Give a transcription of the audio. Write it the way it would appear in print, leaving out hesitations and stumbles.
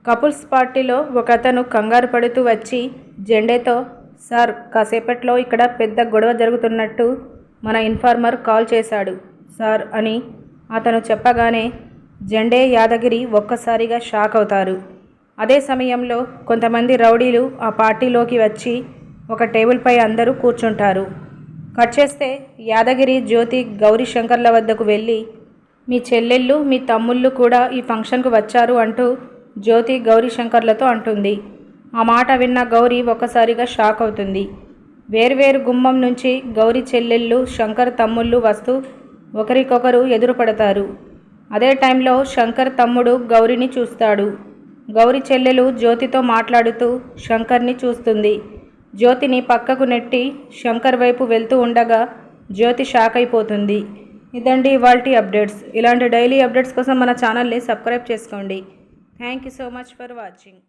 Couples పార్టీలో ఒకతను కంగారు పడుతూ వచ్చి జెండేతో, సార్ కాసేపట్లో ఇక్కడ పెద్ద గొడవ జరుగుతున్నట్టు మన ఇన్ఫార్మర్ కాల్ చేశాడు సార్ అని అతను చెప్పగానే జెండే యాదగిరి ఒక్కసారిగా షాక్ అవుతారు. అదే సమయంలో కొంతమంది రౌడీలు ఆ పార్టీలోకి వచ్చి ఒక టేబుల్పై అందరూ కూర్చుంటారు. కట్ చేస్తే యాదగిరి, జ్యోతి గౌరీశంకర్ల వద్దకు వెళ్ళి మీ చెల్లెళ్ళు మీ తమ్ముళ్ళు కూడా ఈ ఫంక్షన్కు వచ్చారు అంటూ జ్యోతి గౌరీశంకర్లతో అంటుంది. ఆ మాట విన్న గౌరీ ఒక్కసారిగా షాక్ అవుతుంది. వేర్వేరు గుమ్మం నుంచి గౌరీ చెల్లెళ్ళు, శంకర్ తమ్ముళ్ళు వస్తూ ఒకరికొకరు ఎదురుపడతారు. అదే టైంలో శంకర్ తమ్ముడు గౌరీని చూస్తాడు. గౌరీ చెల్లెలు జ్యోతితో మాట్లాడుతూ శంకర్ని చూస్తుంది. జ్యోతిని పక్కకు నెట్టి శంకర్ వైపు వెళ్తూ ఉండగా జ్యోతి షాక్ అయిపోతుంది. ఇదండి ఇవాల్టి అప్డేట్స్. ఇలాంటి డైలీ అప్డేట్స్ కోసం మన ఛానల్ని సబ్స్క్రైబ్ చేసుకోండి. Thank you so much for watching.